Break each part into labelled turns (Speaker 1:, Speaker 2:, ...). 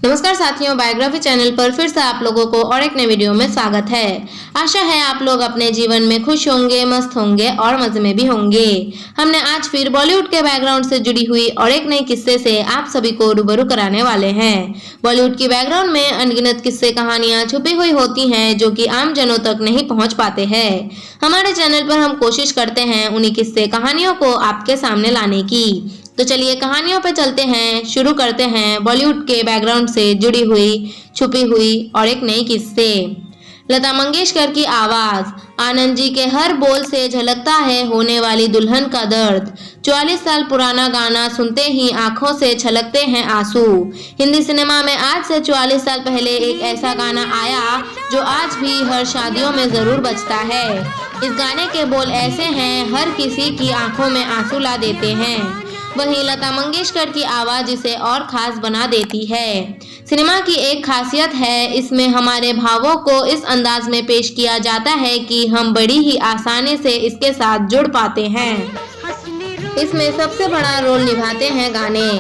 Speaker 1: नमस्कार साथियों, biography channel पर फिर से आप लोगों को और एक नए वीडियो में स्वागत है। आशा है आप लोग अपने जीवन में खुश होंगे, मस्त होंगे और मजे में भी होंगे। हमने आज फिर बॉलीवुड के बैकग्राउंड से जुड़ी हुई और एक नई किस्से से आप सभी को रूबरू कराने वाले हैं। बॉलीवुड की बैकग्राउंड में अनगिनत किस्से कहानियां छुपी हुई होती हैं जो कि आम जनों तक नहीं पहुँच पाते हैं। हमारे चैनल पर हम कोशिश करते हैं उन्हीं किस्से कहानियों को आपके सामने लाने की। तो चलिए कहानियों पर चलते हैं, शुरू करते हैं बॉलीवुड के बैकग्राउंड से जुड़ी हुई, छुपी हुई और एक नई किस्से। लता मंगेशकर की आवाज, आनंद जी के हर बोल से झलकता है होने वाली दुल्हन का दर्द। 44 साल पुराना गाना सुनते ही आंखों से छलकते हैं आंसू। हिंदी सिनेमा में आज से 44 साल पहले एक ऐसा गाना आया जो आज भी हर शादियों में जरूर बजता है। इस गाने के बोल ऐसे हैं, हर किसी की आंखों में आंसू ला देते हैं। वहीं लता मंगेशकर की आवाज इसे और खास बना देती है। सिनेमा की एक खासियत है, इसमें हमारे भावों को इस अंदाज में पेश किया जाता है कि हम बड़ी ही आसानी से इसके साथ जुड़ पाते हैं। इसमें सबसे बड़ा रोल निभाते हैं गाने।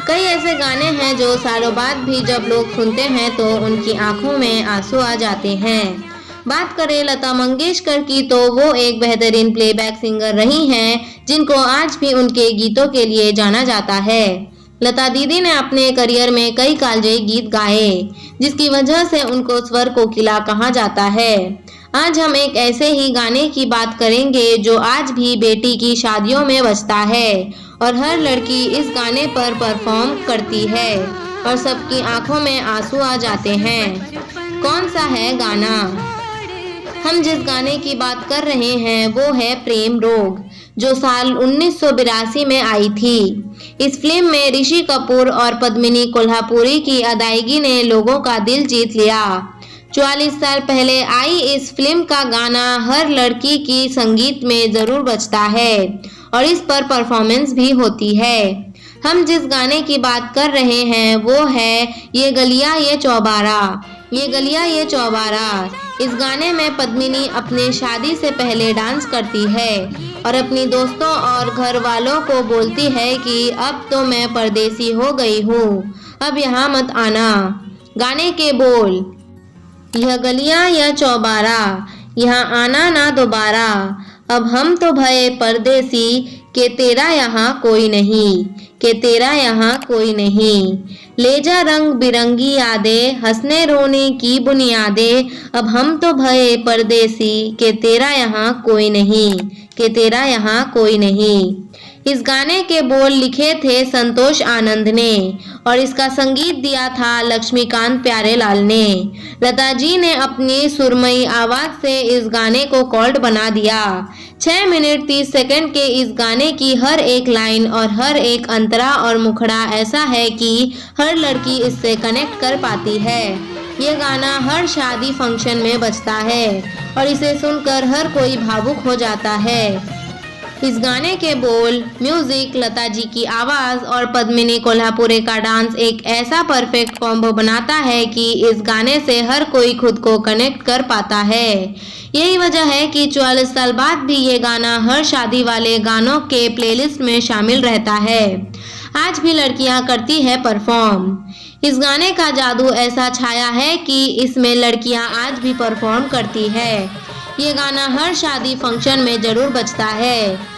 Speaker 1: कई ऐसे गाने हैं जो सालों बाद भी जब लोग सुनते हैं तो उनकी आंखों में आंसू आ जाते हैं। बात करें लता मंगेशकर की तो वो एक बेहतरीन प्लेबैक सिंगर रही हैं जिनको आज भी उनके गीतों के लिए जाना जाता है। लता दीदी ने अपने करियर में कई कालजयी गीत गाए जिसकी वजह से उनको स्वर कोकिला कहा जाता है। आज हम एक ऐसे ही गाने की बात करेंगे जो आज भी बेटी की शादियों में बजता है और हर लड़की इस गाने पर परफॉर्म करती है और सबकी आंखों में आंसू आ जाते हैं। कौन सा है गाना? हम जिस गाने की बात कर रहे हैं वो है प्रेम रोग, जो साल 1982 में आई थी। इस फिल्म में ऋषि कपूर और पद्मिनी कोल्हापुरी की अदायगी ने लोगों का दिल जीत लिया। 44 साल पहले आई इस फिल्म का गाना हर लड़की की संगीत में जरूर बजता है और इस पर परफॉर्मेंस भी होती है। हम जिस गाने की बात कर रहे हैं वो है ये गलियां ये चौबारा। ये गलियां ये चौबारा, इस गाने में पद्मिनी अपने शादी से पहले डांस करती है और अपनी दोस्तों और घर वालों को बोलती है कि अब तो मैं परदेसी हो गई हूँ, अब यहाँ मत आना। गाने के बोल, यह गलियां यह चौबारा, यहाँ आना ना दोबारा, अब हम तो भये परदेसी के तेरा यहाँ कोई नहीं, के तेरा यहाँ कोई नहीं। ले जा रंग बिरंगी यादें, हंसने रोने की बुनियादें, अब हम तो भये परदेसी के तेरा यहाँ कोई नहीं, के तेरा यहाँ कोई नहीं। इस गाने के बोल लिखे थे संतोष आनंद ने और इसका संगीत दिया था लक्ष्मीकांत प्यारेलाल ने। लता जी ने अपनी सुरमई आवाज से इस गाने को कॉल्ड बना दिया। 6 मिनट 30 सेकंड के इस गाने की हर एक लाइन और हर एक अंतरा और मुखड़ा ऐसा है कि हर लड़की इससे कनेक्ट कर पाती है। ये गाना हर शादी फंक्शन में बजता है और इसे सुनकर हर कोई भावुक हो जाता है। इस गाने के बोल, म्यूजिक, लता जी की आवाज और पद्मिनी कोल्हापुरी का डांस एक ऐसा परफेक्ट कॉम्बो बनाता है कि इस गाने से हर कोई खुद को कनेक्ट कर पाता है। यही वजह है कि 44 साल बाद भी ये गाना हर शादी वाले गानों के प्लेलिस्ट में शामिल रहता है। आज भी लड़कियां करती है परफॉर्म। इस गाने का जादू ऐसा छाया है कि इसमें लड़कियां आज भी परफॉर्म करती है। ये गाना हर शादी फंक्शन में जरूर बजता है।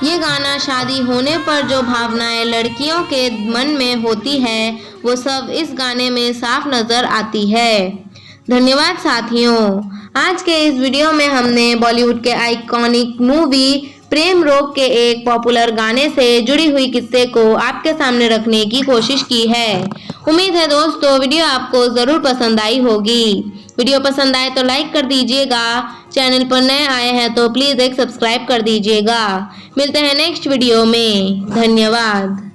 Speaker 1: ये गाना शादी होने पर जो भावनाएं लड़कियों के मन में होती है वो सब इस गाने में साफ नजर आती है। धन्यवाद साथियों। आज के इस वीडियो में हमने बॉलीवुड के आइकॉनिक मूवी प्रेम रोग के एक पॉपुलर गाने से जुड़ी हुई किस्से को आपके सामने रखने की कोशिश की है। उम्मीद है दोस्तों वीडियो आपको जरूर पसंद आई होगी। वीडियो पसंद आए तो लाइक कर दीजिएगा, चैनल पर नए आए हैं तो प्लीज एक सब्सक्राइब कर दीजिएगा। मिलते हैं नेक्स्ट वीडियो में। धन्यवाद।